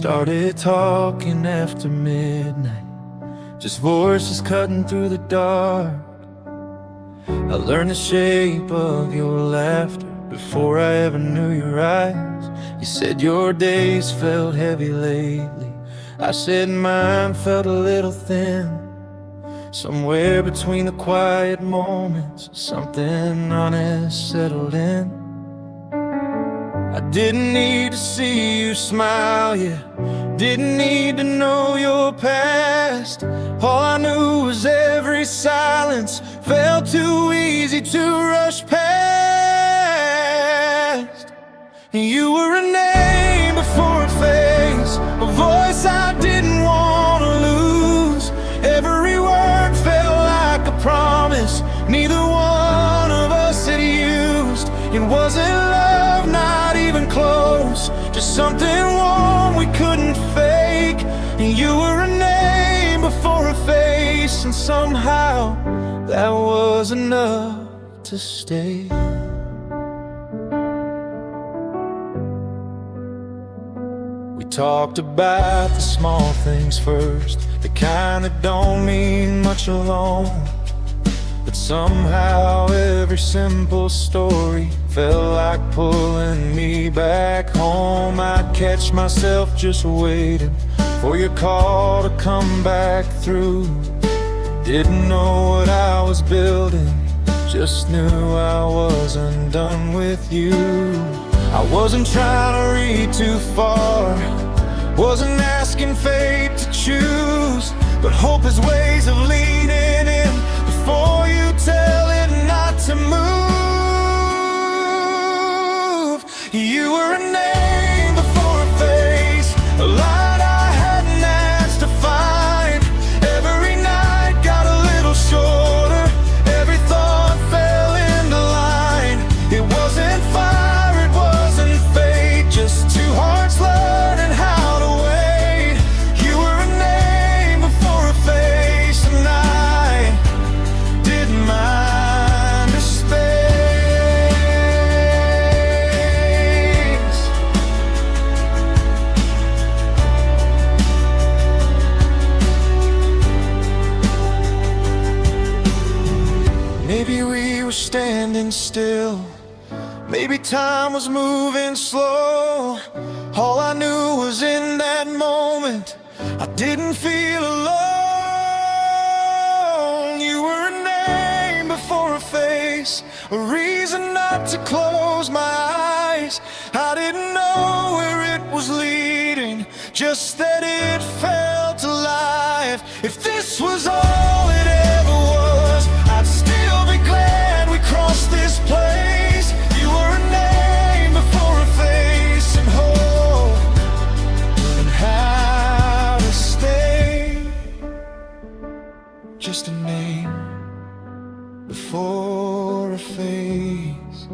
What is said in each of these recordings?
started talking after midnight, just voices cutting through the dark. I learned the shape of your laughter before I ever knew your eyes. You said your days felt heavy lately. I said mine felt a little thin. Somewhere between the quiet moments, something honest settled in. I didn't need to see you smile, yeah, didn't need to know your past. All I knew was every silence felt too easy to rush past. You were a name before a face, a voice I didn't want to lose. Every word felt like a promise neither one of us had used. It wasn't love, not even close, just something warm we couldn't fake. And you were a name before a face, and somehow that was enough to stay. We talked about the small things first, the kind that don't mean much alone. But somehow every simple story felt like pulling me back home. I'd catch myself just waiting for your call to come back through. Didn't know what I was building, just knew I wasn't done with you. I wasn't trying to read too far, wasn't asking fate to choose, but hope is ways of leaning in before you tell it not to move. You were a name before a face, a light I hadn't asked to find. Every night got a little shorter, every thought fell into line. It wasn't fire, it wasn't fate, just two hearts learning how to wait. You were a name before a face, and I didn't mind the space. Maybe we were standing still, maybe time was moving slow. All I knew was in that moment I didn't feel alone. You were a name before a face, a reason not to close my eyes. I didn't know where it was leading, just that it felt alive. If this was all it ever was, I'd still be glad we crossed this place. You were a name before a face, and hope, and how to stay. Just a name before a face.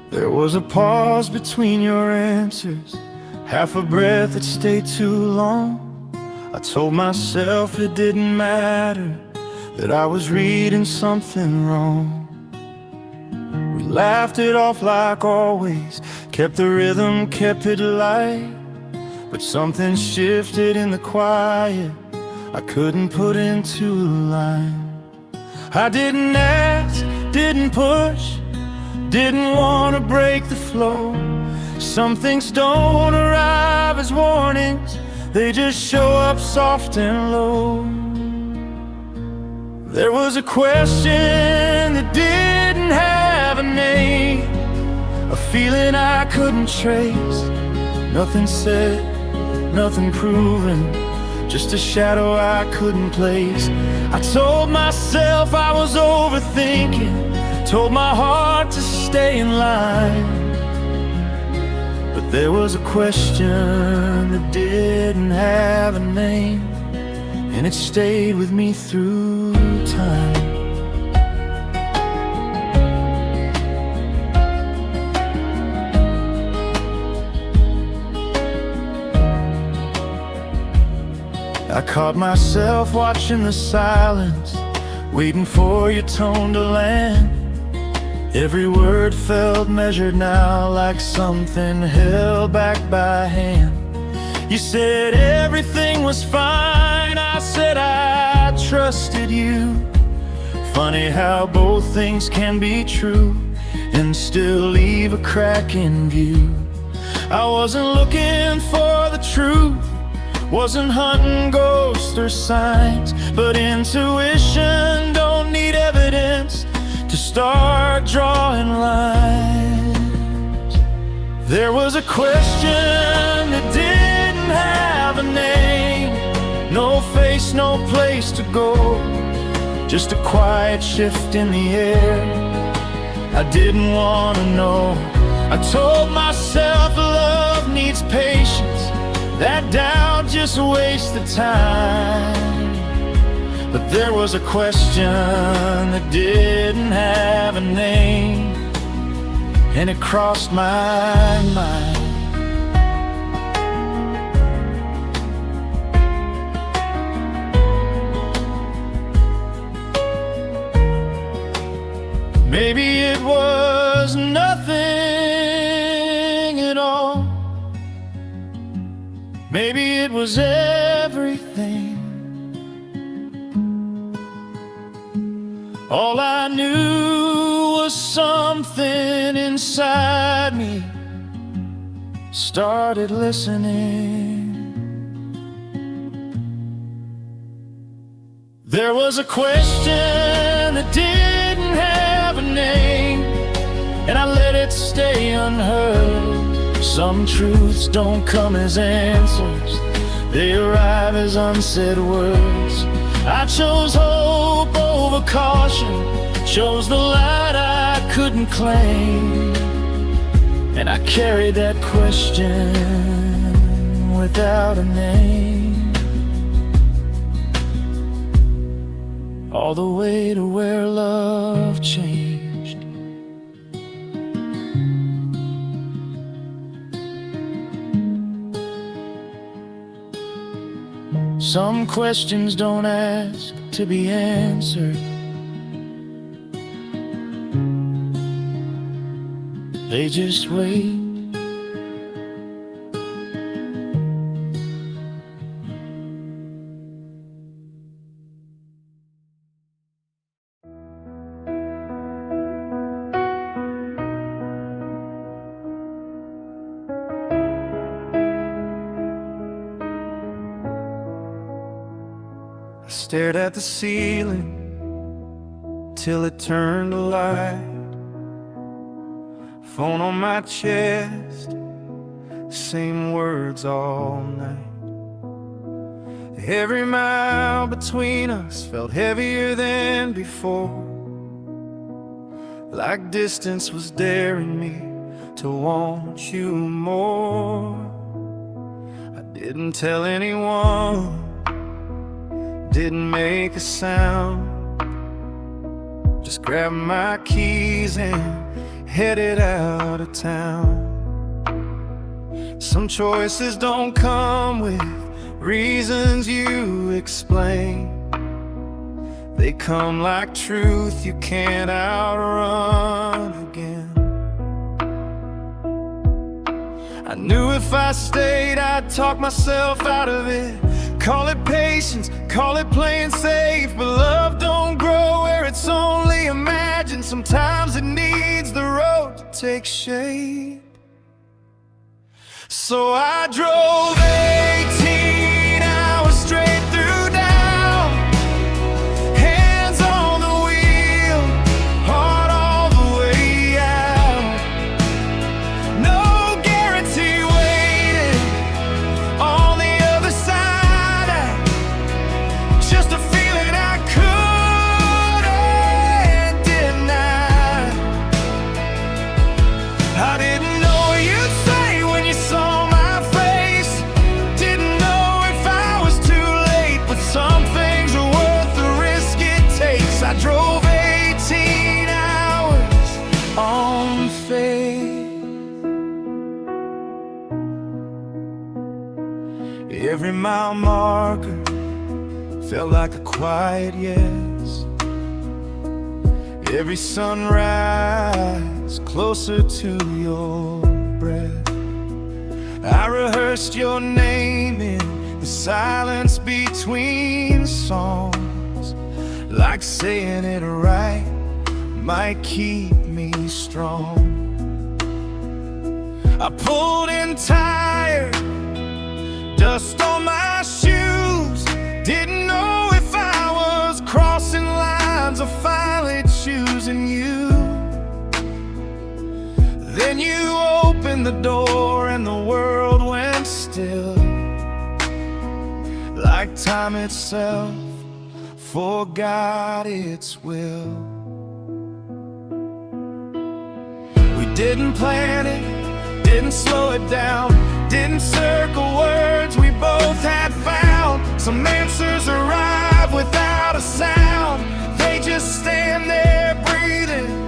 There was a pause between your answers, half a breath that stayed too long. I told myself it didn't matter, that I was reading something wrong. We laughed it off like always, kept the rhythm, kept it light. But something shifted in the quiet I couldn't put into a line. I didn't ask, didn't push, didn't want to break the flow. Some things don't arrive as warnings, they just show up soft and low. There was a question that didn't have a name, a feeling I couldn't trace. Nothing said, nothing proven, just a shadow I couldn't place. I told myself I was overthinking, told my heart to stay in line. But there was a question that didn't have a name, and it stayed with me through time. I caught myself watching the silence, waiting for your tone to land. Every word felt measured now, like something held back by hand. You said everything was fine, I said I trusted you. Funny how both things can be true and still leave a crack in view. I wasn't looking for the truth, wasn't hunting ghosts or signs, but intuition don't need evidence to start drawing lines. There was a question that didn't have a name, no face, no place to go, just a quiet shift in the air. I didn't want to know. I told myself love needs patience, that doubt just wasted time. But there was a question that didn't have a name, and it crossed my mind. Maybe it was nothing at all. Maybe it was everything. All I knew was something inside me started listening. There was a question that didn't have a name, and I let it stay unheard. Some truths don't come as answers, they arrive as unsaid words. I chose hope over caution, chose the light I couldn't claim, and I carried that question without a name, all the way to where love changed. Some questions don't ask to be answered, they just wait. I stared at the ceiling till it turned to light. Phone on my chest, same words all night. Every mile between us felt heavier than before, like distance was daring me to want you more. I didn't tell anyone, didn't make a sound, just grabbed my keys and headed out of town. Some choices don't come with reasons you explain, they come like truth you can't outrun again. I knew if I stayed I'd talk myself out of it. Call it patience, call it playing safe, but love don't grow where it's only imagined. Sometimes it needs the road to take shape. So I drove 18 hours straight through down, hands on the wheel, heart all the way out. No guarantee waiting on the other side, just a feeling I couldn't deny. I didn't know you'd say when you saw my face, didn't know if I was too late, but some things are worth the risk it takes. I drove 18 hours on faith. Every mile marker felt like a quiet yes. Every sunrise closer to your breath. I rehearsed your name in the silence between songs, like saying it right might keep me strong. I pulled in tired, dust on my shoes. Didn't know if I was crossing lines or finally choosing you. Then you opened the door and the world went still, like time itself forgot its will. We didn't plan it, didn't slow it down, didn't circle words we both had found. Some answers arrive without a sound, they just stand there breathing.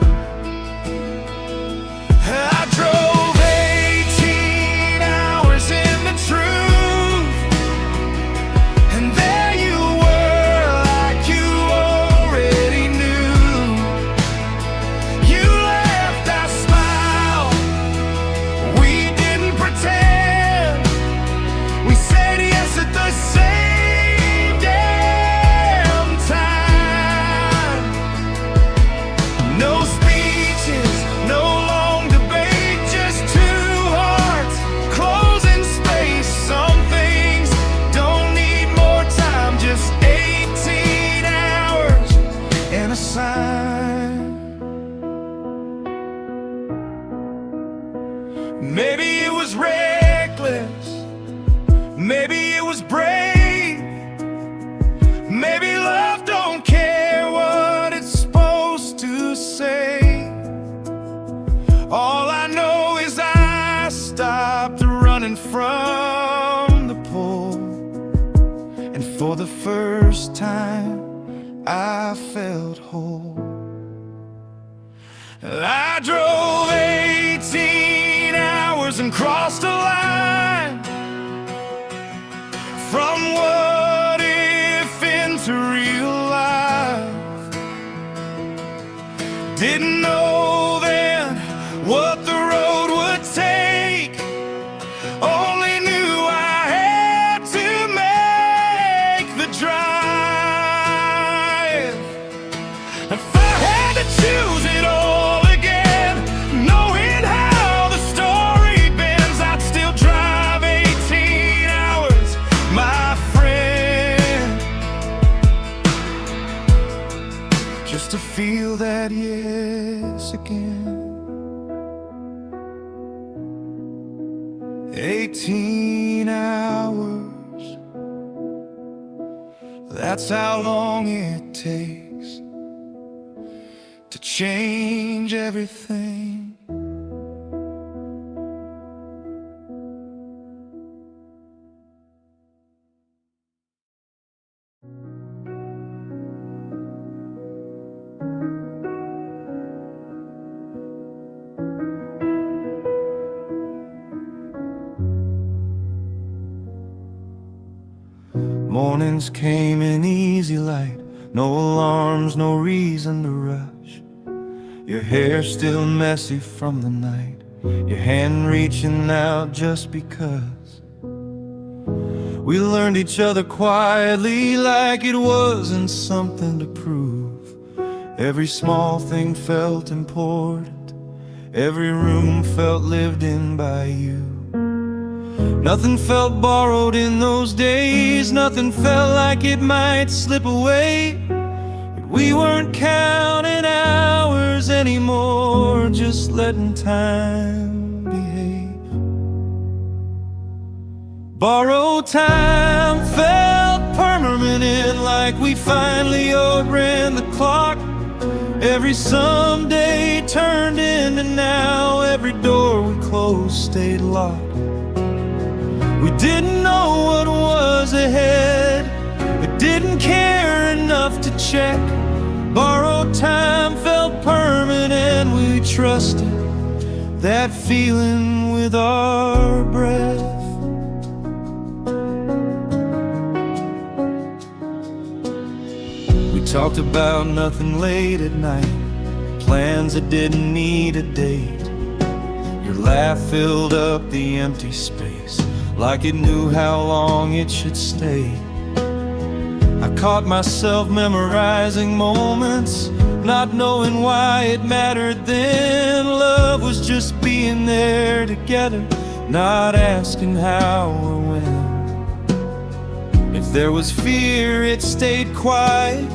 I drove 18 hours in the truth, and there you were, like you already knew. You left, I smiled, we didn't pretend. We said yes at the same damn time. No speeches, no long debate, just two hearts closing space. Some things don't need more time, just 18 hours and a sign. Maybe it was reckless, maybe it was brave, maybe love don't care what it's supposed to say. All I know is I stopped running from the pull, and for the first time I felt whole. I drove 18 hours and crossed a line, from what if into real life. Didn't know then what the road would take, only knew I had to make the drive. If I had to choose it all again, knowing how the story bends, I'd still drive 18 hours, my friend, just to feel that yes again. 18 hours, that's how long it takes to change everything. Mornings came in easy light, no alarms, no reason to rush. Your hair still messy from the night, your hand reaching out just because. We learned each other quietly, like it wasn't something to prove. Every small thing felt important, every room felt lived in by you. Nothing felt borrowed in those days, nothing felt like it might slip away. But we weren't counting hours anymore, just letting time behave. Borrowed time felt permanent, like we finally outran the clock. Every someday turned into now, every door we closed stayed locked. We didn't know what was ahead, but didn't care enough to check. Borrowed time felt permanent, we trusted that feeling with our breath. talked about nothing late at night, plans that didn't need a date. Your laugh filled up the empty space, like it knew how long it should stay. I caught myself memorizing moments, not knowing why it mattered then. Love was just being there together, not asking how or when. If there was fear, it stayed quiet.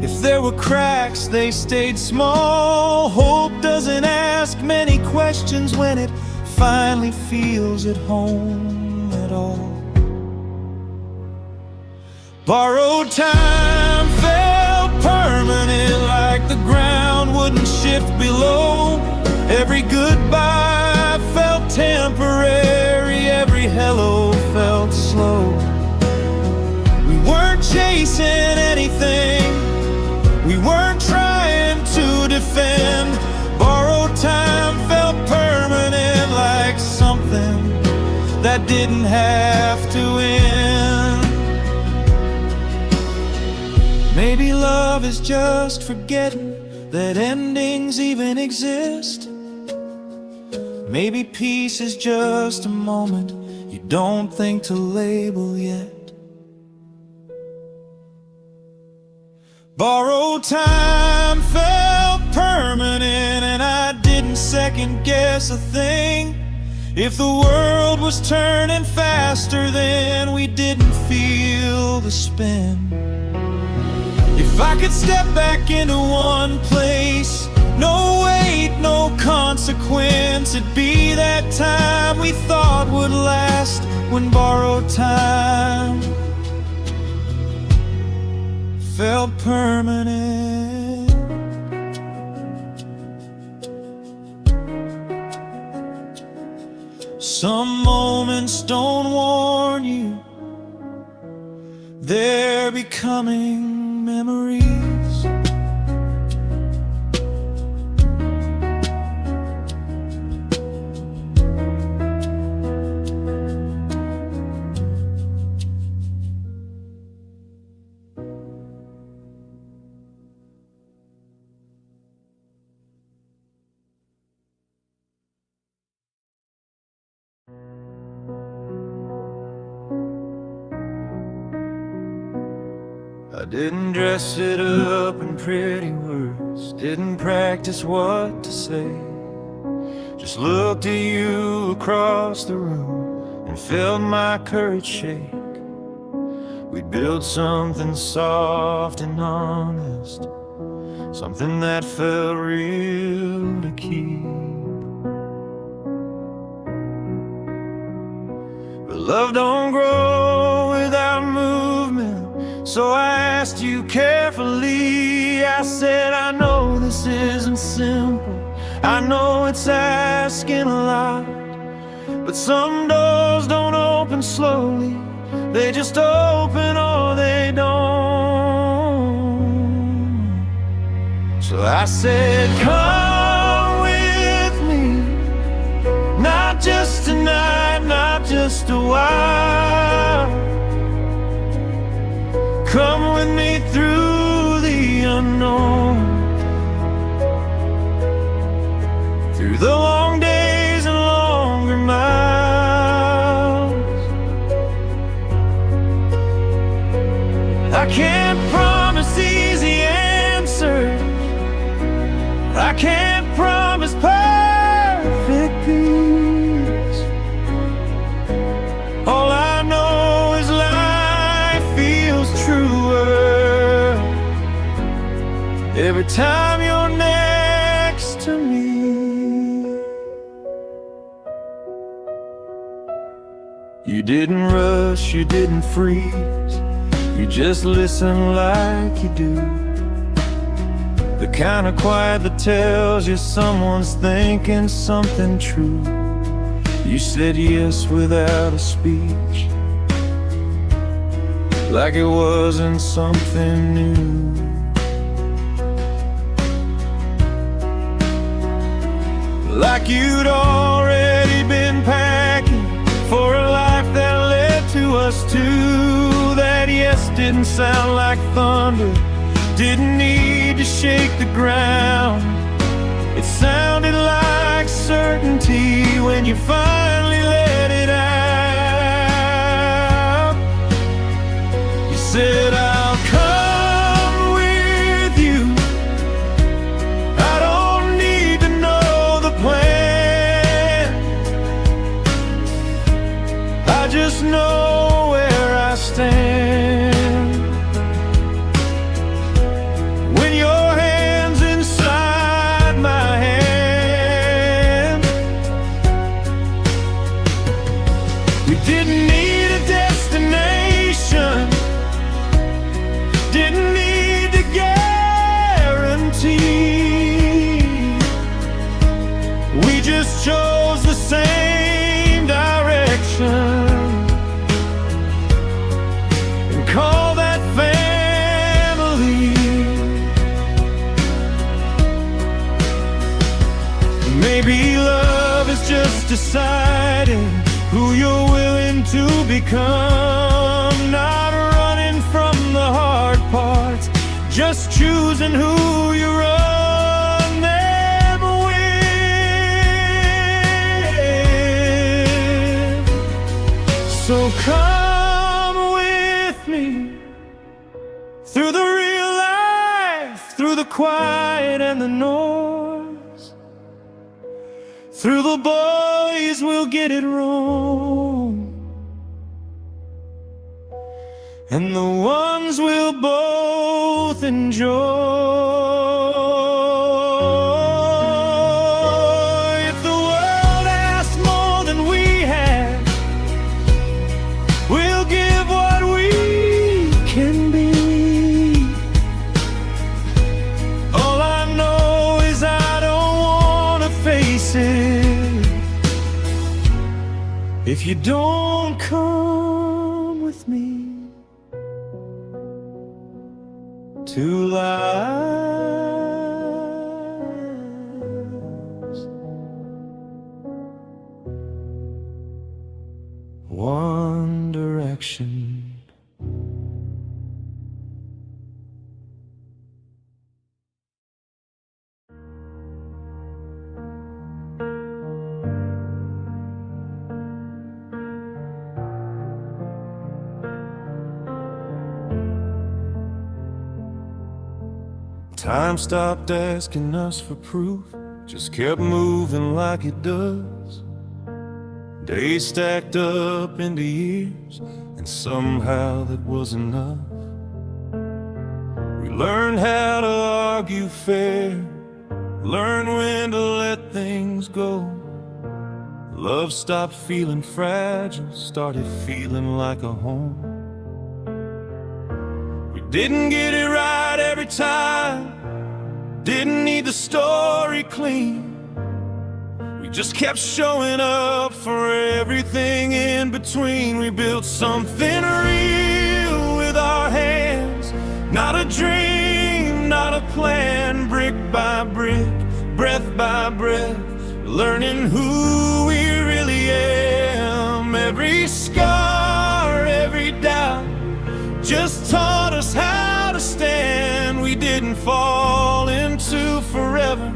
If there were cracks, they stayed small. Hope doesn't ask many questions when it finally feels at home at all. Borrowed time felt permanent, like the ground wouldn't shift below. Every goodbye felt temporary, every hello felt slow. We weren't chasing anything, we weren't trying to defend. Borrowed time felt permanent, like something that didn't have to end. Maybe love is just forgetting that endings even exist. Maybe peace is just a moment you don't think to label yet. Borrowed time felt permanent, and I didn't second guess a thing. If the world was turning faster, then we didn't feel the spin. If I could step back into one place, no weight, no consequence, it'd be that time we thought would last, when borrowed time felt permanent. Some moments don't warn you, they're becoming memories. I didn't dress it up in pretty words, didn't practice what to say. Just looked at you across the room and felt my courage shake. We'd built something soft and honest, something that felt real to keep. But love don't grow without movement, so I asked you carefully. I said, I know this isn't simple, I know it's asking a lot, but some doors don't open slowly, they just open or they don't. So I said, come with me, not just tonight, not just a while. Come with me through the unknown, through the long days and longer miles. I can't promise easy answers, I can't promise perfect peace. All I know is life feels truer every time you're next to me. You didn't rush, you didn't freeze, you just listen like you do. The kind of quiet that tells you someone's thinking something true. You said yes without a speech, like it wasn't something new. Like you'd already been packing for a life that led to us two. That yes didn't sound like thunder Didn't need to shake the ground. It sounded like certainty when you finally let it out. You said, I'll come with you. I don't need to know the plan. I just know where I stand. When your hand's inside my hand. We didn't need a destination, didn't need to guarantee. We just chose the same direction and call that family. Maybe love is just deciding who you're willing to become, not running from the hard parts, just choosing who you run them with. So come with me through the real life, through the quiet and the noise, through the boys we'll get it wrong, and the ones we'll both enjoy. If the world asks more than we have, we'll give what we can be. All I know is I don't want to face it if you don't come with me to life's one direction. Time stopped asking us for proof, just kept moving like it does. Days stacked up into years, and somehow that was enough. We learned how to argue fair, learned when to let things go. Love stopped feeling fragile, started feeling like a home. We didn't get it right every time, didn't need the story clean. We just kept showing up for everything in between. We built something real with our hands, not a dream, not a plan. Brick by brick, breath by breath, learning who we really am. Every scar, every doubt just taught us how to stand. We didn't fall into forever,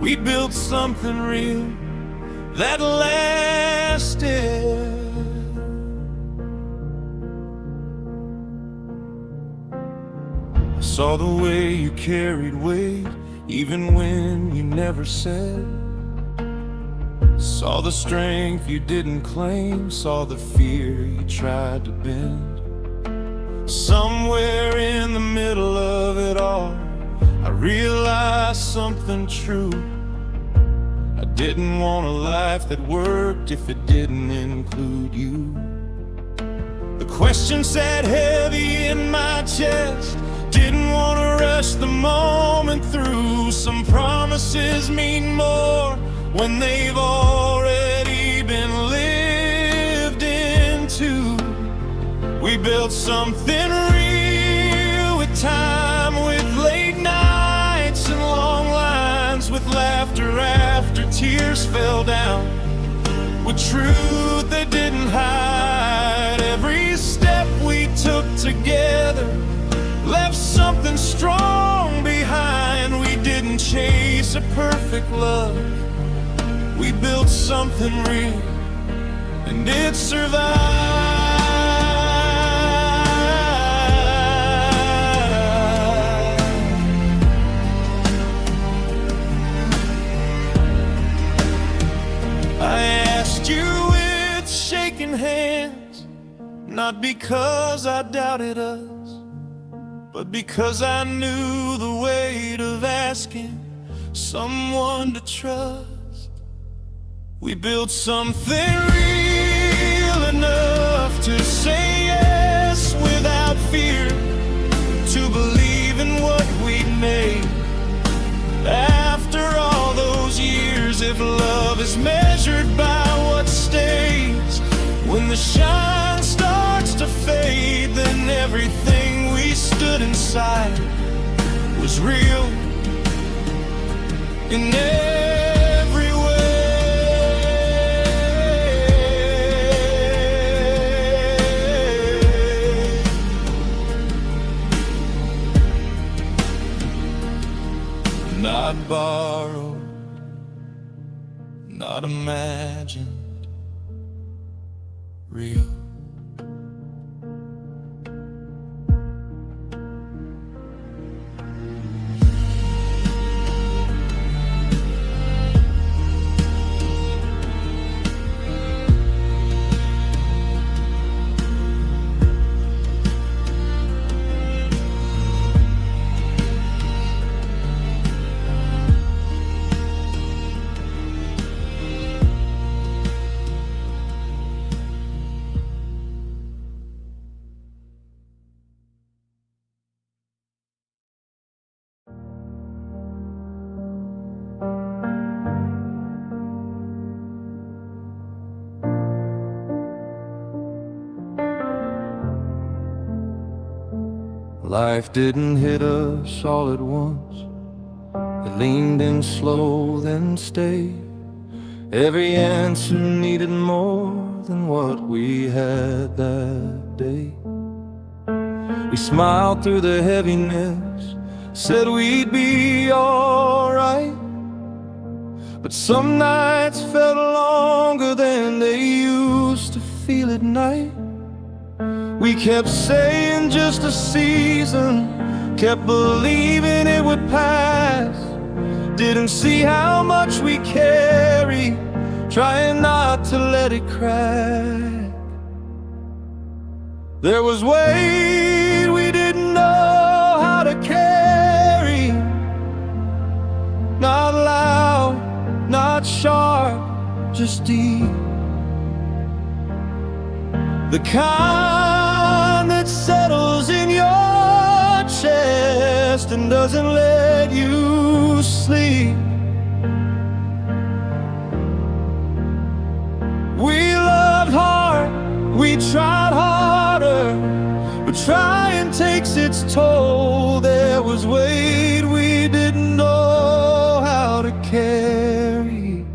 we built something real that lasted. I saw the way you carried weight, even when you never said. Saw the strength you didn't claim, saw the fear you tried to bend. Somewhere in the middle of it all, I realized something true. I didn't want a life that worked if it didn't include you. The question sat heavy in my chest, didn't want to rush the moment through. Some promises mean more when they've already been lived into. We built something real with time, with late nights and long lines, with laughter after tears fell down, with truth they didn't hide. Every step we took together left something strong face of perfect love, we built something real, and it survived. I asked you with shaking hands, not because I doubted us, but because I knew the weight of asking someone to trust. We built something real enough to say yes without fear, to believe in what we'd made. After all those years, if love is measured by what stays, when the shine starts to fade, then everything we stood inside was real in every way. Not borrowed, not imagined, real. Life didn't hit us all at once. It leaned in slow, then stayed. Every answer needed more than what we had that day. We smiled through the heaviness, said we'd be alright. But some nights felt longer than they used to feel at night. We kept saying just a season, kept believing it would pass. Didn't see how much we carry, trying not to let it crack. There was weight we didn't know how to carry. Not loud, not sharp, just deep. The kind that settles in your chest and doesn't let you sleep. We loved hard, we tried harder, but trying takes its toll. There was weight we didn't know how to carry,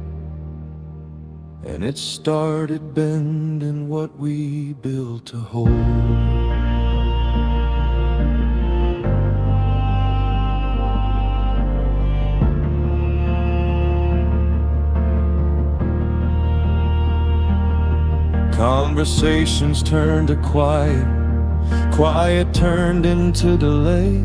and it started bending what we built to hold. Conversations turned to quiet, quiet turned into delay.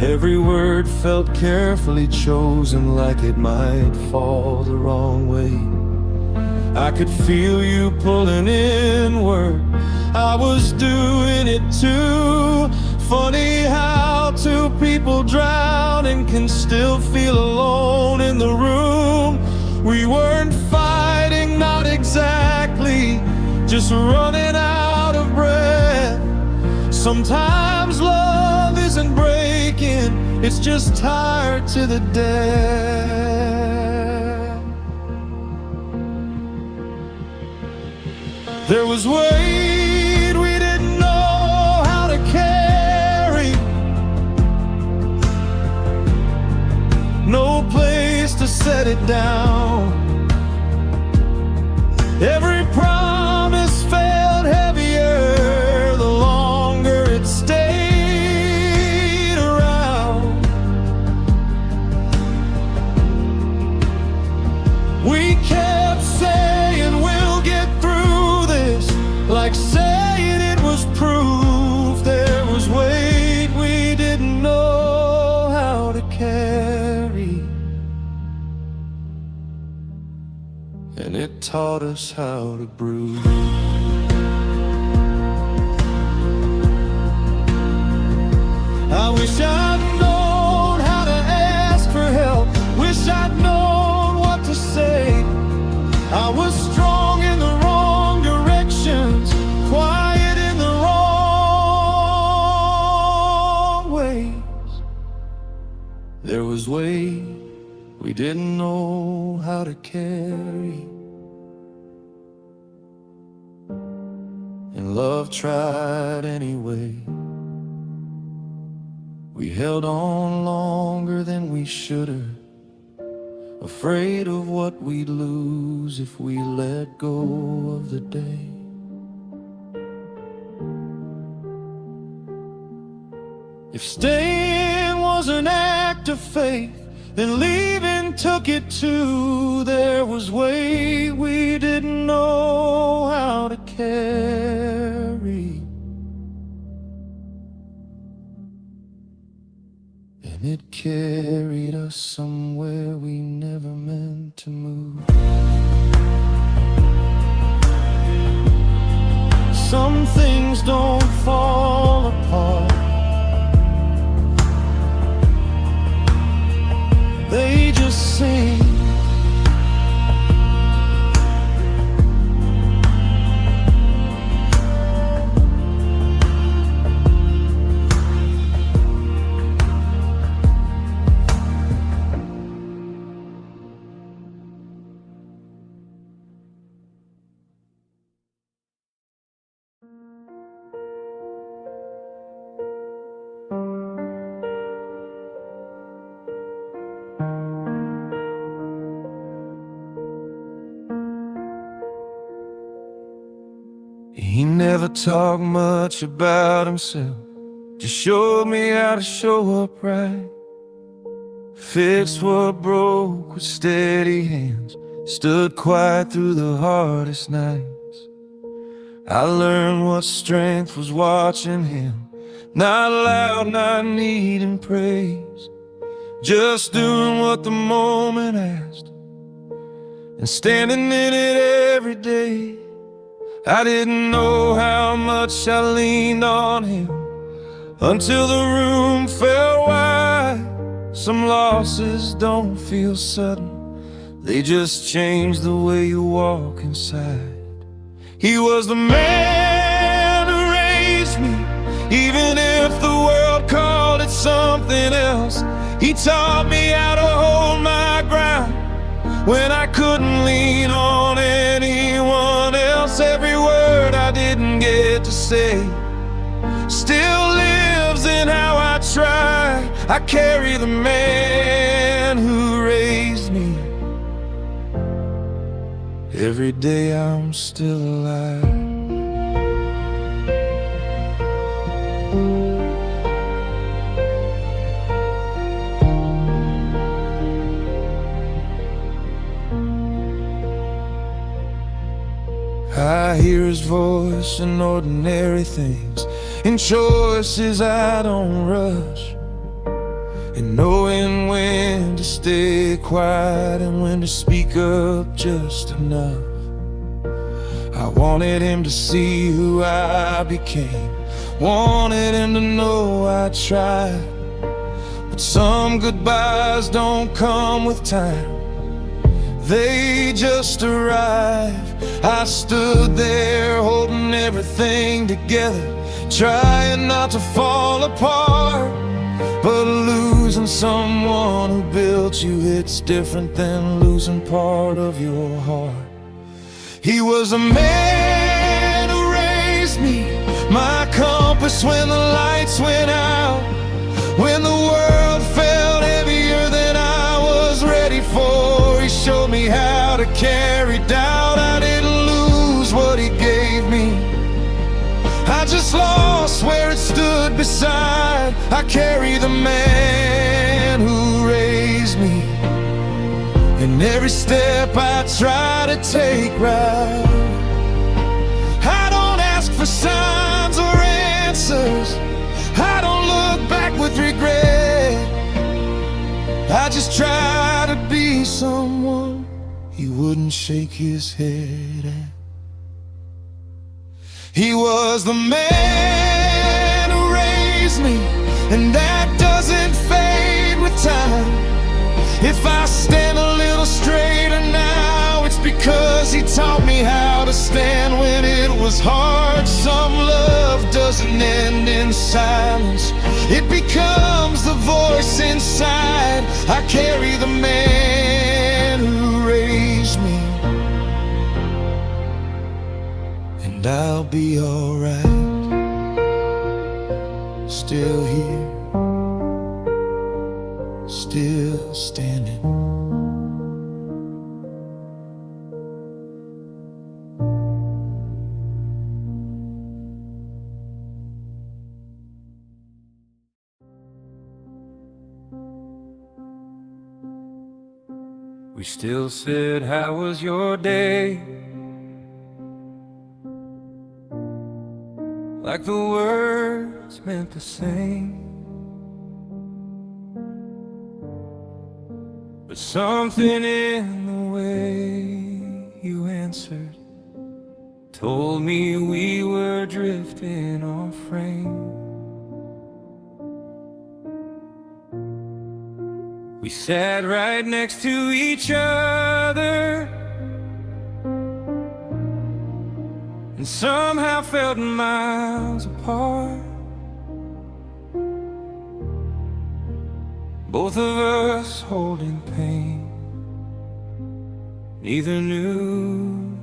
Every word felt carefully chosen, like it might fall the wrong way. I could feel you pulling inward, I was doing it too. Funny how two people drowning can still feel alone in the room. We weren't fighting, not exactly, just running out of breath. Sometimes love isn't breaking, it's just tired to the death. There was weight we didn't know how to carry, no place to set it down. Every promise felt heavier the longer it stayed around. and it taught us how to brew. I wish I'd known how to ask for help. Wish I'd known what to say. I was strong in the wrong directions, quiet in the wrong ways. There was weight we didn't know how to carry, and love tried anyway. We held on longer than we should've, afraid of what we'd lose if we let go of the day. If staying was an act of faith, then leaving took it too. There was weight we didn't know how to carry, and it carried us somewhere we never meant to move. Some things don't fall apart, they just sing. He never talked much about himself, just showed me how to show up right. Fixed what broke with steady hands, stood quiet through the hardest nights. I learned what strength was watching him, not loud, not needing praise, just doing what the moment asked, and standing in it every day. I didn't know how much I leaned on him until the room fell wide. Some losses don't feel sudden, they just change the way you walk inside. He was the man who raised me, even if the world called it something else. He taught me how to hold my ground when I couldn't lean on anyone else. Every word I didn't get to say still lives in how I try. I carry the man who raised me. Every day I'm still alive. I hear his voice in ordinary things, in choices I don't rush, and knowing when to stay quiet and when to speak up just enough. I wanted him to see who I became, wanted him to know I tried, but some goodbyes don't come with time, they just arrive. I stood there holding everything together, trying not to fall apart. But losing someone who built you, it's different than losing part of your heart. He was a man who raised me, my compass when the lights went out, when the world felt heavier than I was ready for. He showed me how to carry doubt. I didn't lose what he gave me, I just lost where it stood beside. I carry the man who raised me, and every step I try to take right. I don't ask for signs or answers, I don't look back with regret. I just try to be someone he would wouldn't shake his head at. He was the man who raised me, and that doesn't fade with time. If I stand a little straighter now, it's because he taught me how to stand when it was hard. Some love doesn't end in silence, it becomes the voice inside. I carry the man who raised me, and I'll be alright. Still here, still standing. We still said, how was your day? Like the words meant the same. But something in the way you answered told me we were drifting off frame. We sat right next to each other and somehow felt miles apart. Both of us holding pain, neither knew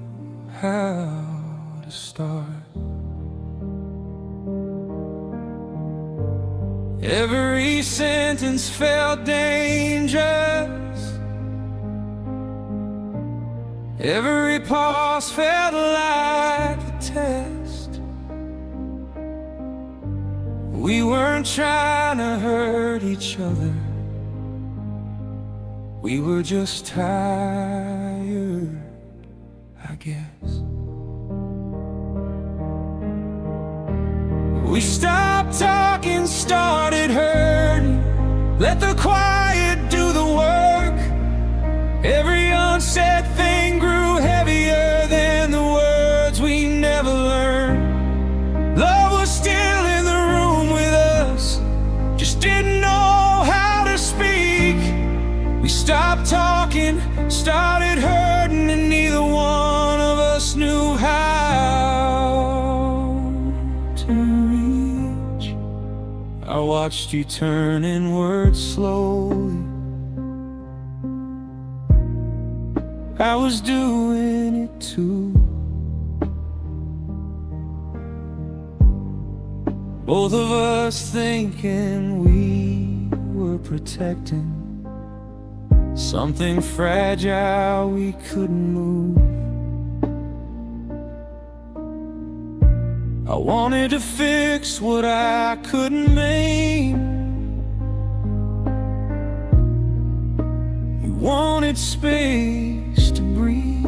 how to start. Every sentence felt dangerous, every pause felt like a test. We weren't trying to hurt each other, we were just tired, I guess. We stopped talking, started hurting, let the quiet do the work. Every unsaid thing grew heavier than the words we never learned. Love was still in the room with us, just didn't know how to speak. We stopped talking, started hurting, and neither one of us knew how to reach. I watched you turn inward slowly, I was doing it too. Both of us thinking we were protecting something fragile we couldn't move. I wanted to fix what I couldn't make. You wanted space to breathe.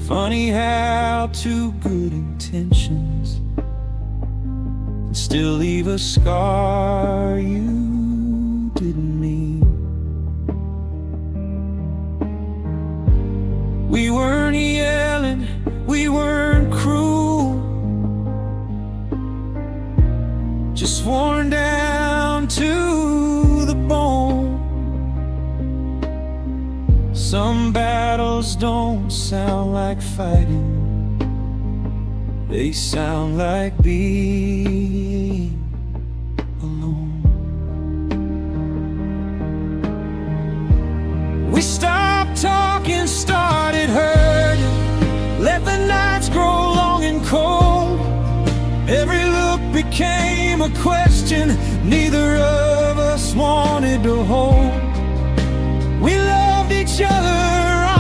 Funny how two good intentions can still leave a scar you didn't mean. We weren't yelling, we weren't cruel, just worn down to the bone. Some battles don't sound like fighting, they sound like being alone. We stopped talking, started hurting, let the nights grow long and cold. Every look became a question neither of us wanted to hold. We loved each other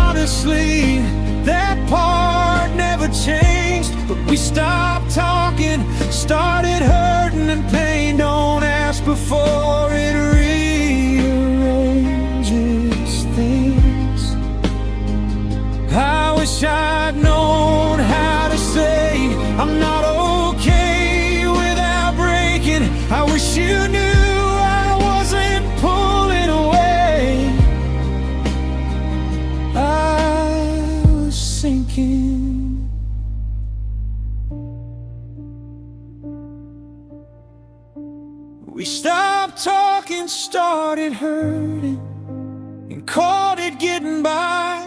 honestly, that part never changed. But we stopped talking, started hurting, and pain don't ask before it rearranges things. I wish I'd known how to say I'm not okay without breaking. I wish you knew I wasn't pulling away. and started hurting, and called it getting by.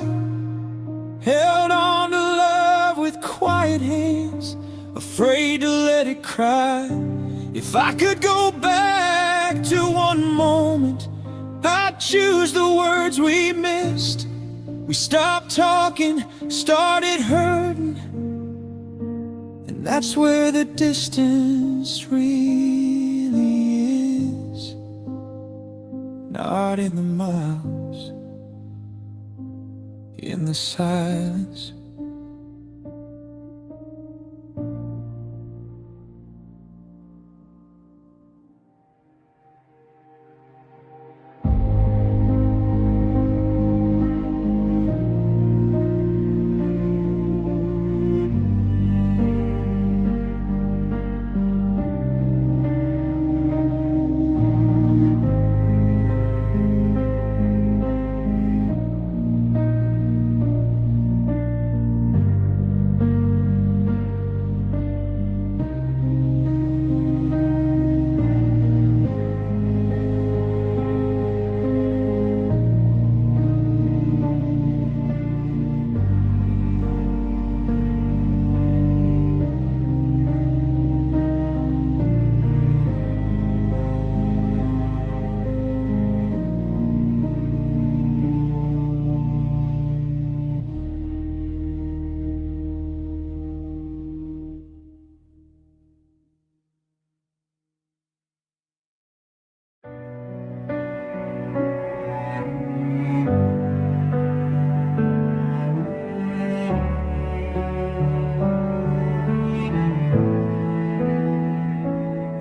Held on to love with quiet hands, afraid to let it cry. If I could go back to one moment, I'd choose the words we missed. We stopped talking, started hurting, and that's where the distance really is. Not in the miles, in the silence.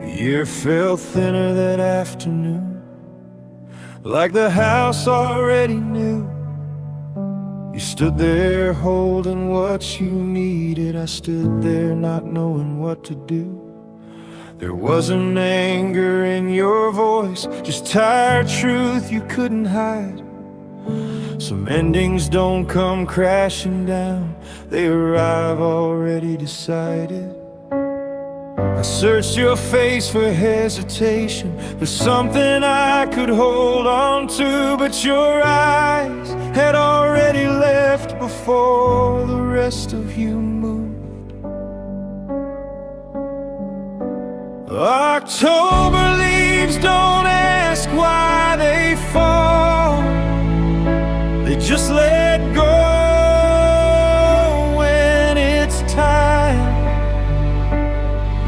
The air felt thinner that afternoon, like the house already knew. You stood there holding what you needed. I stood there not knowing what to do. There wasn't anger in your voice, just tired truth you couldn't hide. Some endings don't come crashing down, they arrive already decided. I searched your face for hesitation, for something I could hold on to, but your eyes had already left before the rest of you moved. October leaves don't ask why they fall, they just let go when it's time.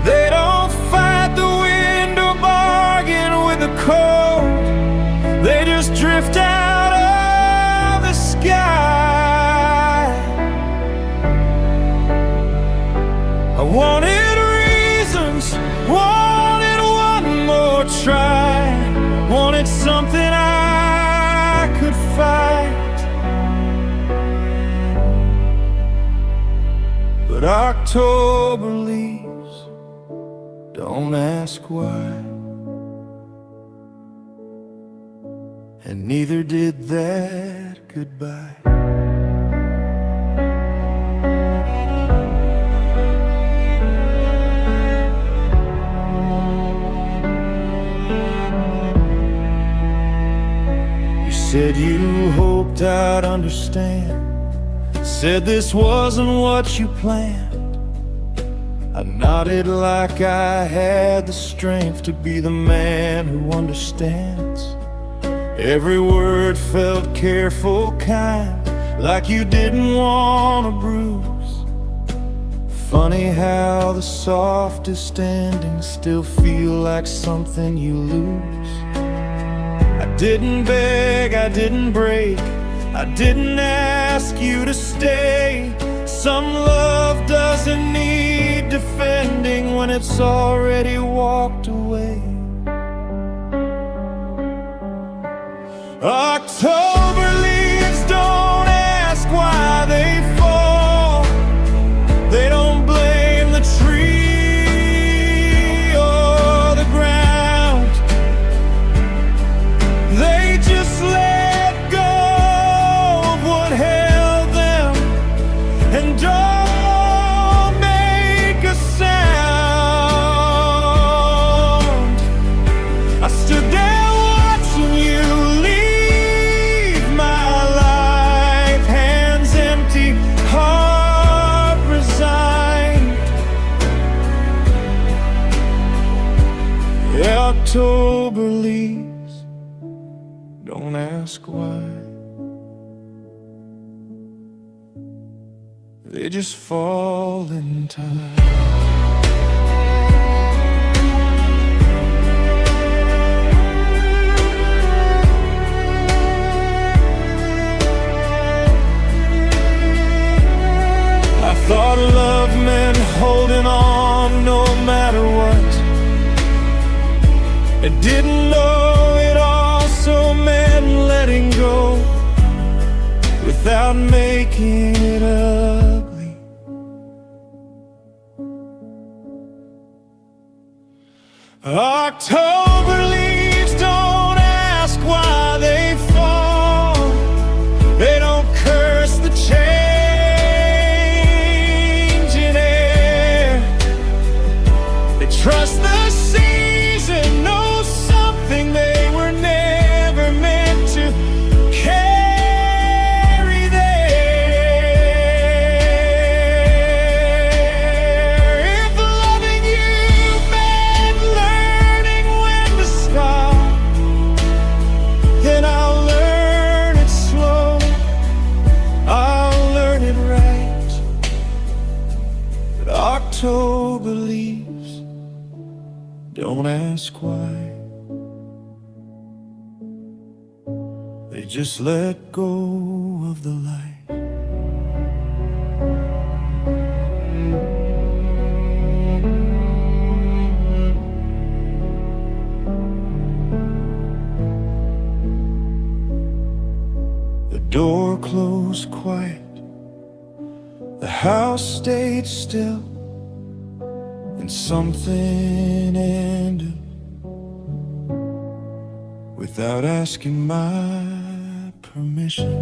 They don't fight the wind or bargain with the cold, they just drift out of the sky. I wanted reasons, wanted one more try, wanted something I could fight. But October leaves don't ask why, and neither did that goodbye. You said you hoped I'd understand, said this wasn't what you planned. I nodded like I had the strength to be the man who understands. Every word felt careful, kind, like you didn't want to bruise. Funny how the softest endings still feel like something you lose. I didn't beg, I didn't break, I didn't ask you to stay. Some love doesn't need defending when it's already walked away. October leaves don't ask why they fall, they don't blame the tree or the ground, they just let go of what held them and don't make a sound. I stood there they just fall in time. I thought love meant holding on no matter what. I didn't know it also meant letting go without making it ugly. October leaves don't ask why they fall. They don't curse the change in air. They trust the season, know something they were never meant to carry there. If loving you meant learning when to stop, then I'll learn it slow, I'll learn it right. But October leaves don't ask why. They just let go of the light. The door closed quiet, the house stayed still, and something ended without asking my permission.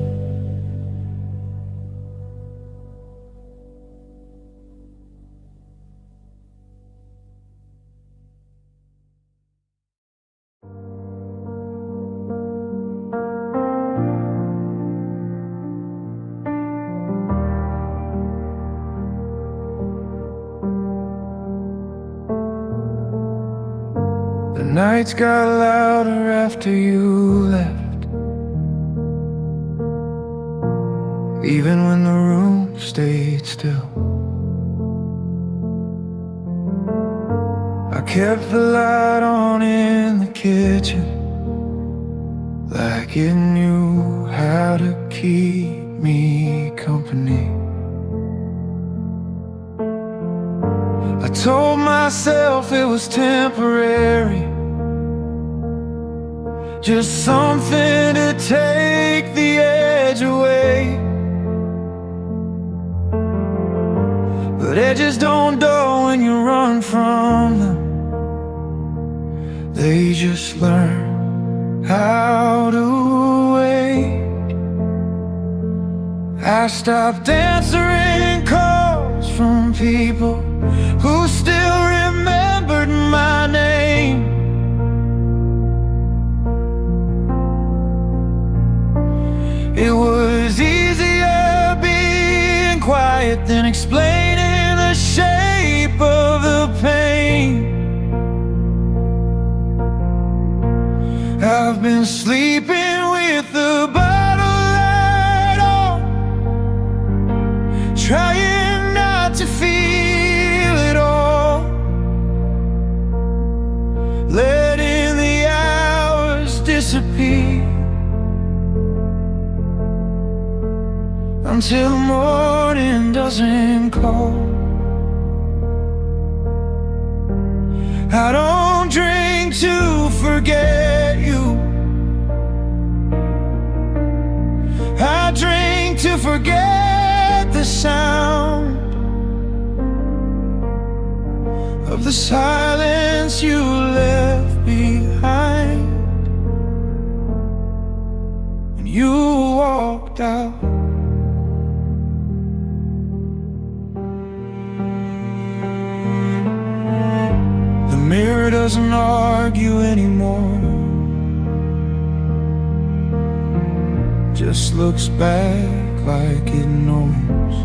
The nights got louder after you left, even when the room stayed still. I kept the light on in the kitchen, like it knew how to keep me company. I told myself it was temporary, just something to take the edge away. But edges don't dull when you run from them, they just learn how to wait. I stopped answering calls from people who still remembered my name. It was easier being quiet than explaining the shape of the pain. I've been sleeping with the bottle light on, trying not to feel it all, letting the hours disappear until the morning doesn't call. I don't drink to forget you, I drink to forget the sound of the silence you left behind when you walked out. The mirror doesn't argue anymore, just looks back like it knows.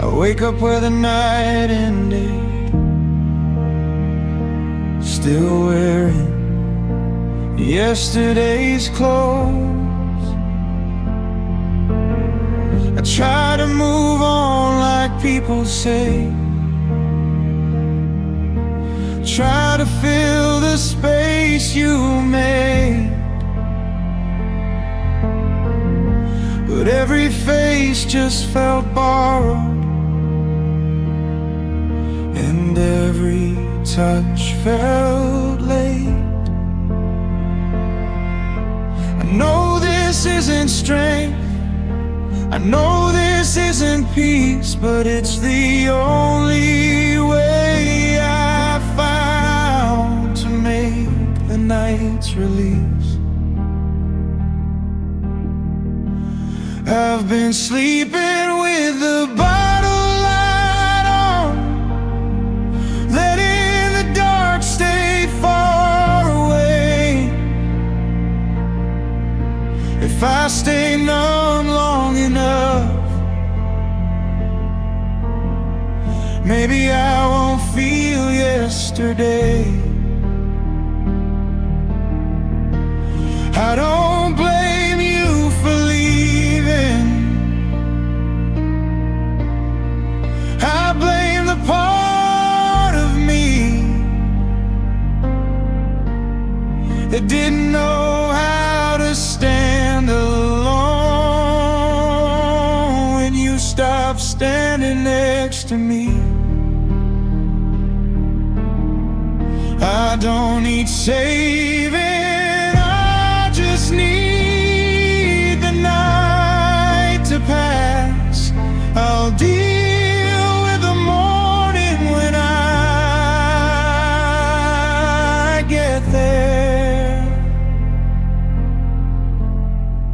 I wake up where the night ended, still wearing yesterday's clothes. try to move on like people say, try to fill the space you made, but every face just felt borrowed, and every touch felt late. I know this isn't strength, I know this isn't peace, but it's the only way I found to make the night's release. I've been sleeping with the bottle light on, letting the dark stay far away. If I stay numb long enough, maybe I won't feel yesterday. I don't blame you for leaving, I blame the part of me that didn't know how to stand alone when you stopped standing next to me. I don't need saving, I just need the night to pass. I'll deal with the morning when I get there.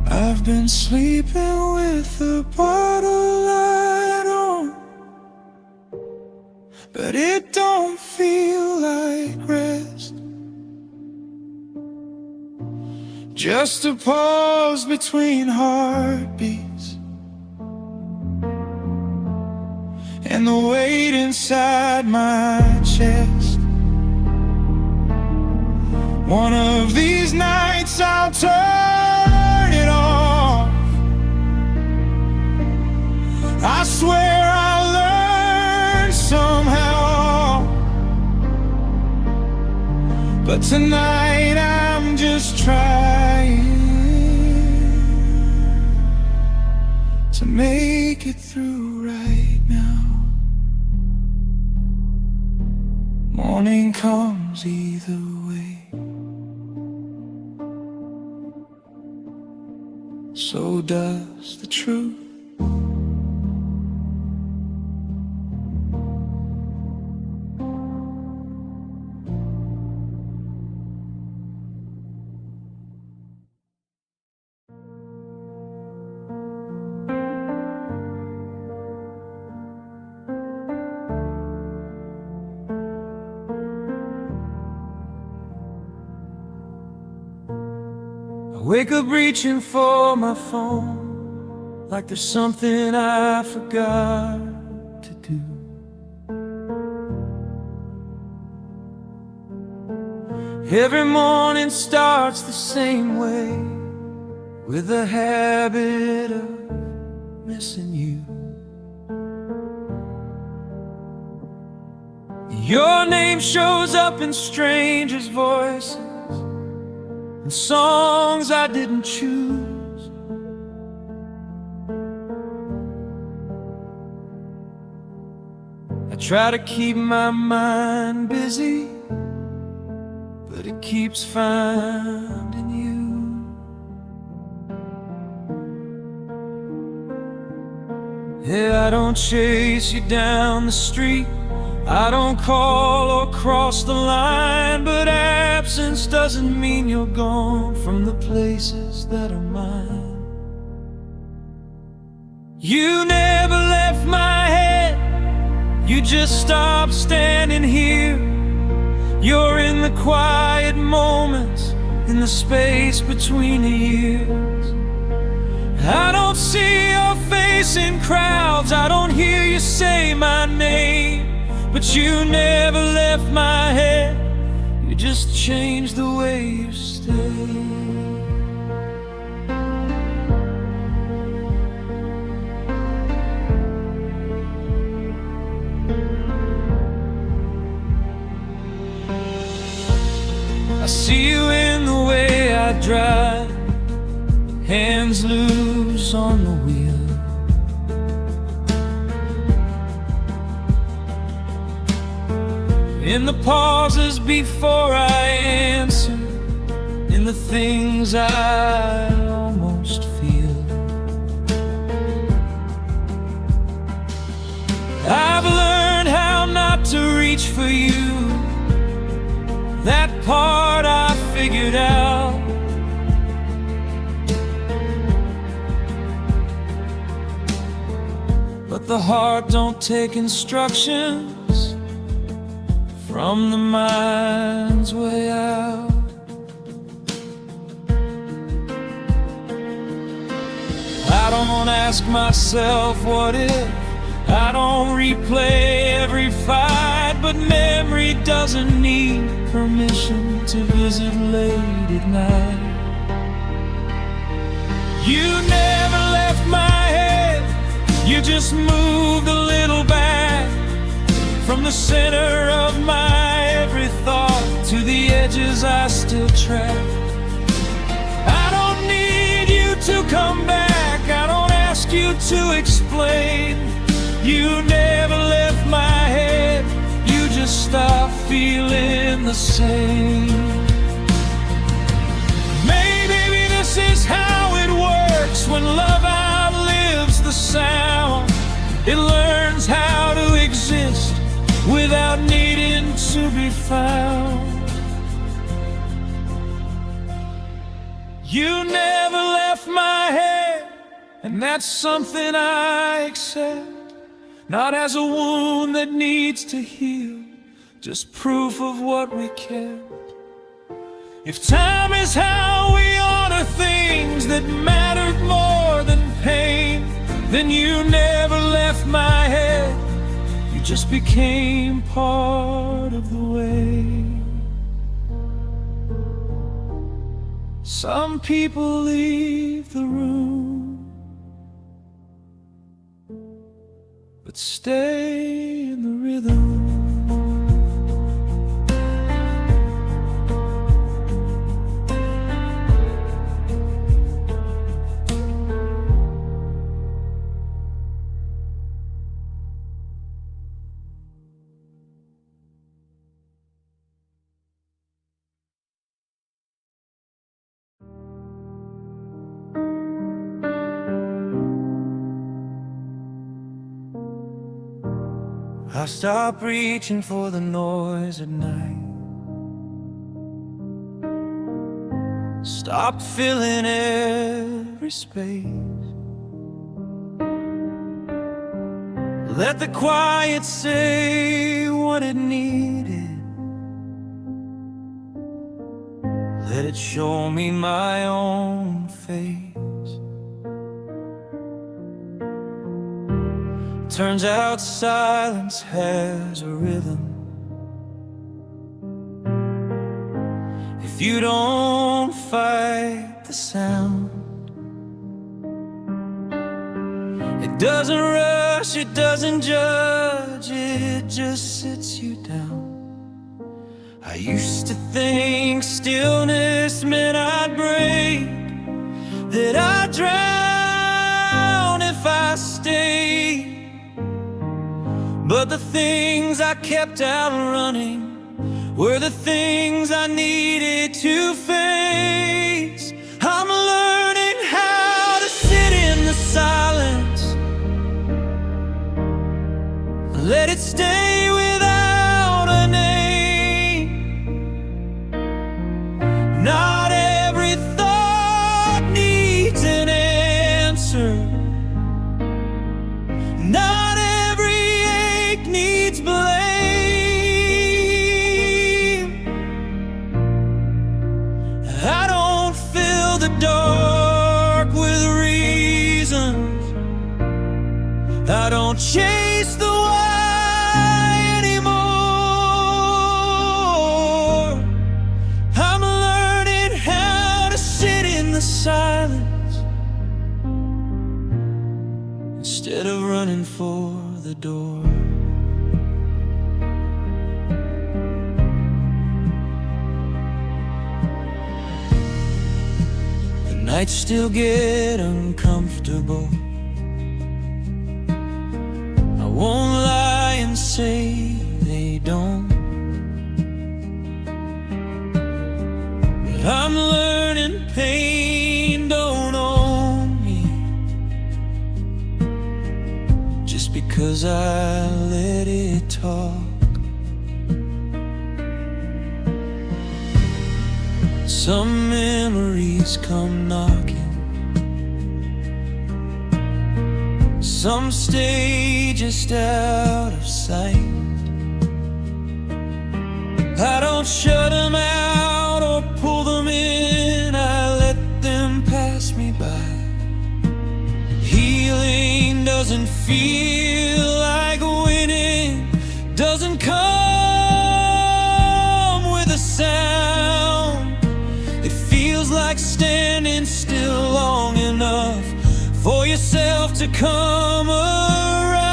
I've been sleeping with the bottle light on, but it don't feel like rest. Just a pause between heartbeats, and the weight inside my chest. One of these nights I'll turn it off, I swear I'll learn somehow. But tonight I'm just trying to make it through right now. Morning comes either way, so does the truth. I wake up reaching for my phone, like there's something I forgot to do. Every morning starts the same way, with the habit of missing you. Your name shows up in strangers' voices and songs I didn't choose. I try to keep my mind busy, but it keeps finding you. Yeah, I don't chase you down the street, I don't call or cross the line, but absence doesn't mean you're gone from the places that are mine. You never left my head, you just stopped standing here. You're in the quiet moments, in the space between the years. I don't see your face in crowds, I don't hear you say my name, but you never left my head, you just changed the way you stay. hands loose on the wheel. In the pauses before I answer, in the things I almost feel. I've learned how not to reach for you. That part I figured out. But the heart don't take instructions from the mind's way out. I don't ask myself what if, I don't replay every fight, but memory doesn't need permission to visit late at night. You never left my head, you just moved a little back from the center of my every thought to the edges I still track. I don't need you to come back, I don't ask you to explain. You never left my head, you just stopped feeling the same. Maybe this is how it works when love outlives the sound. It learns how to exist without needing to be found. You never left my head, and that's something I accept. Not as a wound that needs to heal, just proof of what we kept. If time is how we honor things that mattered more than pain, then you never left my head, you just became part of the way. Some people leave the room, but stay in the rhythm. I stop reaching for the noise at night, stop filling every space. Let the quiet say what it needed, let it show me my own face. Turns out silence has a rhythm. If you don't fight the sound, it doesn't rush, it doesn't judge, it just sits you down. I used to think stillness meant I'd break, that I'd drown if I stayed. But the things I kept outrunning were the things I needed to face. I'm learning how to sit in the silence, let it stay without a name. Not every thought needs an answer, not needs blame. I don't fill the dark with reasons, I don't chase the why anymore. I'm learning how to sit in the silence instead of running for the door. nights still get uncomfortable. I won't lie and say they don't, but I'm learning pain don't own me, just because I let it talk. Some memories come knocking, some stay just out of sight. I don't shut them out or pull them in, I let them pass me by. Healing doesn't feel like winning, doesn't come with a sound. It feels like standing still long enough for yourself to come around.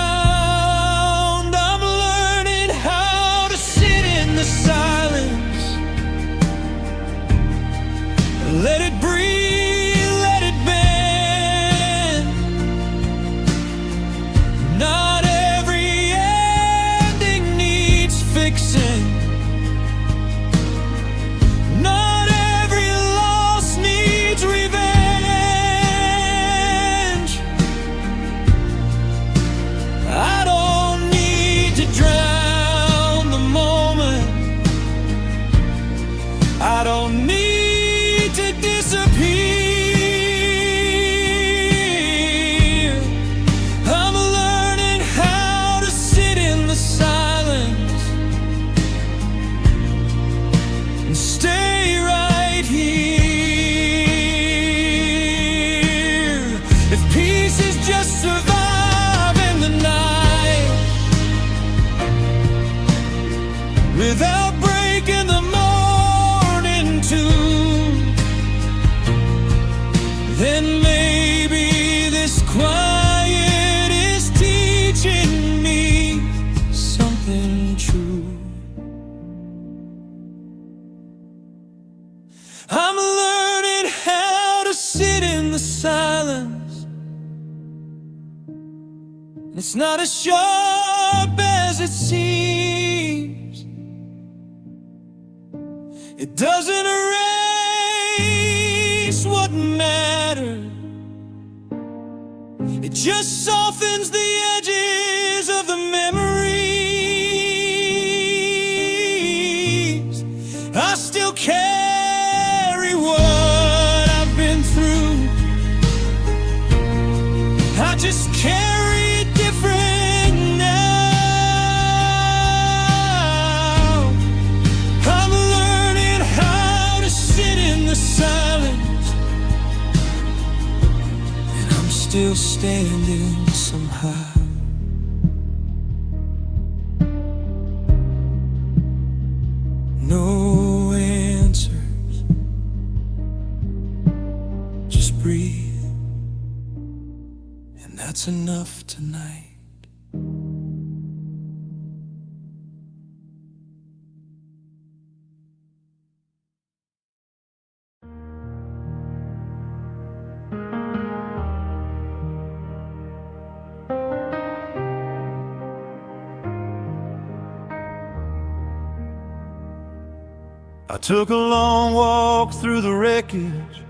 I'm learning how to sit in the silence, let it breathe, let it bend. Not every ending needs fixing, not every loss needs revenge. I don't need to drown the moment, I don't need to disappear. I'm learning how to sit in the silence and stay right here. If peace is just surviving the night without breaking the morning tune, then maybe this quiet is teaching me something true. I'm learning how to sit in the silence. It's not as sharp as it seems, it doesn't erase what mattered, it just softens the edges of the memories. I still carry what I've been through, I just carry it different now. I'm learning how to sit in the silence, and I'm still standing somehow. No answers, just breathe, and that's enough tonight. I took a long walk through the wreckage,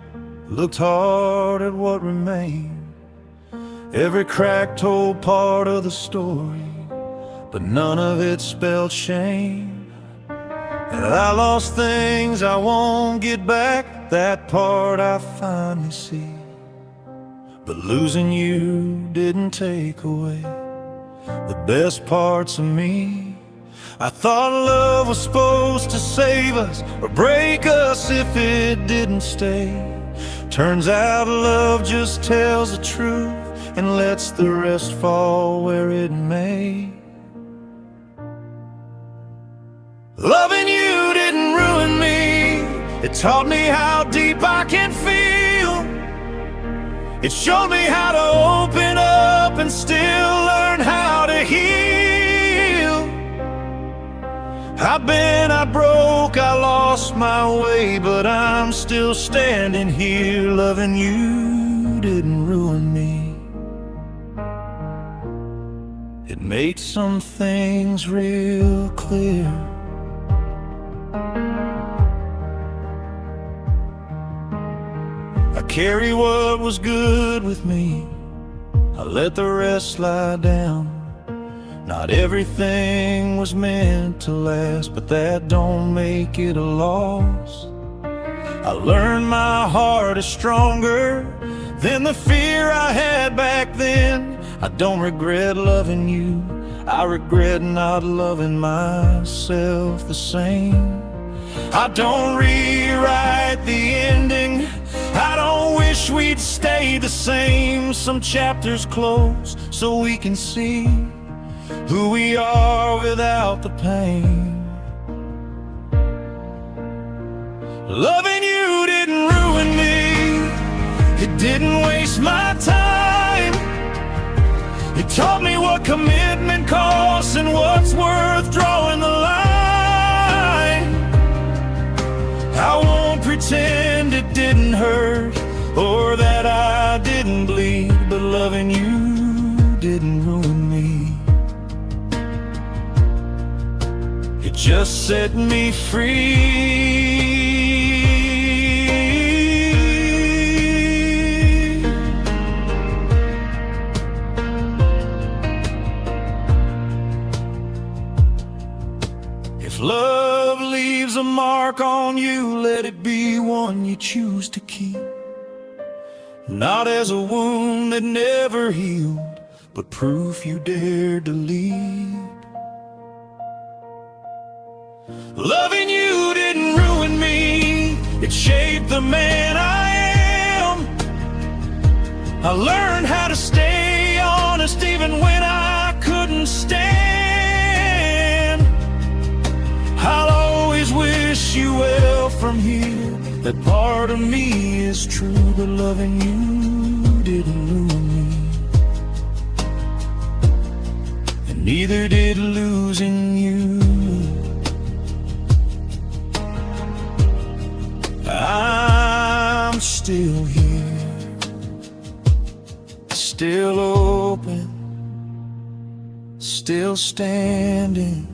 looked hard at what remained. Every crack told part of the story, but none of it spelled shame. And I lost things I won't get back, that part I finally see. But losing you didn't take away the best parts of me. I thought love was supposed to save us or break us if it didn't stay. Turns out love just tells the truth and lets the rest fall where it may. Loving you didn't ruin me, it taught me how deep I can feel. It showed me how to open up and still learn how to heal. I broke, I lost my way, but I'm still standing here. Loving you didn't ruin me. It made some things real clear. I carry what was good with me, I let the rest slide down. Not everything was meant to last, but that don't make it a loss. I learned my heart is stronger than the fear I had back then. I don't regret loving you, I regret not loving myself the same. I don't rewrite the ending, I don't wish we'd stay the same. Some chapters close so we can see who we are without the pain. Loving you didn't ruin me, it didn't waste my time. It taught me what commitment costs and what's worth drawing the line. I won't pretend it didn't hurt or that I didn't bleed, but loving you didn't ruin me. It just set me free. If love leaves a mark on you, let it be one you choose to keep. Not as a wound that never healed, but proof you dared to leave. Loving you didn't ruin me, it shaped the man I am. I learned how to stay honest even when I couldn't stand. I'll always wish you well from here, that part of me is true, but loving you didn't ruin me, and neither did losing you. I'm still here, still open, still standing.